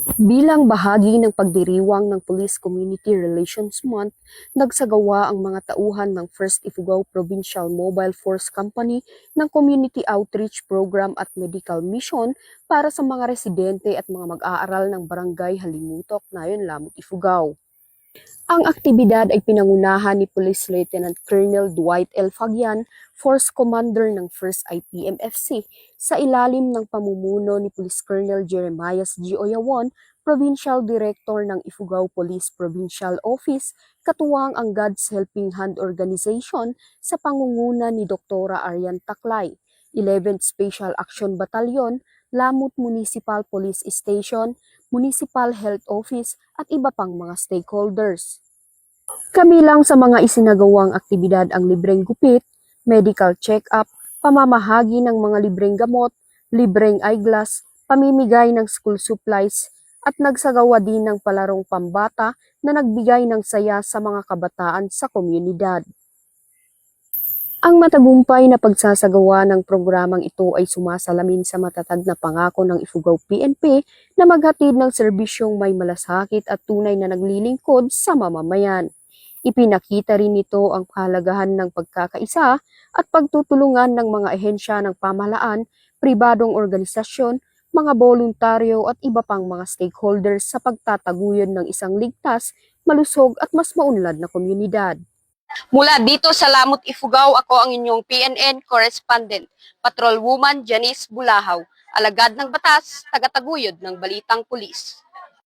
Bilang bahagi ng pagdiriwang ng Police Community Relations Month, nagsagawa ang mga tauhan ng First Ifugao Provincial Mobile Force Company ng Community Outreach Program at Medical Mission para sa mga residente at mga mag-aaral ng Barangay Halimutok, Nayon, Lamut, Ifugao. Ang aktibidad ay pinangunahan ni Police Lieutenant Colonel Dwight L. Fagian, Force Commander ng 1st IPMFC, sa ilalim ng pamumuno ni Police Colonel Jeremias G. Oyawon, Provincial Director ng Ifugao Police Provincial Office, katuwang ang God's Helping Hand Organization sa pangunguna ni Dr. Arian Taklay, 11th Special Action Battalion, Lamut Municipal Police Station, Municipal Health Office at iba pang mga stakeholders. Kabilang sa mga isinagawang aktibidad ang libreng gupit, medical check-up, pamamahagi ng mga libreng gamot, libreng eyeglass, pamimigay ng school supplies, at nagsagawa din ng palarong pambata na nagbigay ng saya sa mga kabataan sa komunidad. Ang matagumpay na pagsasagawa ng programang ito ay sumasalamin sa matatag na pangako ng Ifugao PNP na maghatid ng serbisyong may malasakit at tunay na naglilingkod sa mamamayan. Ipinakita rin nito ang kahalagahan ng pagkakaisa at pagtutulungan ng mga ahensya ng pamahalaan, pribadong organisasyon, mga voluntaryo at iba pang mga stakeholders sa pagtataguyod ng isang ligtas, malusog at mas maunlad na komunidad. Mula dito sa Lamut, Ifugao, ako ang inyong PNN correspondent, Patrol Woman Janice Bulahaw, alagad ng batas, tagataguyod ng Balitang Pulis.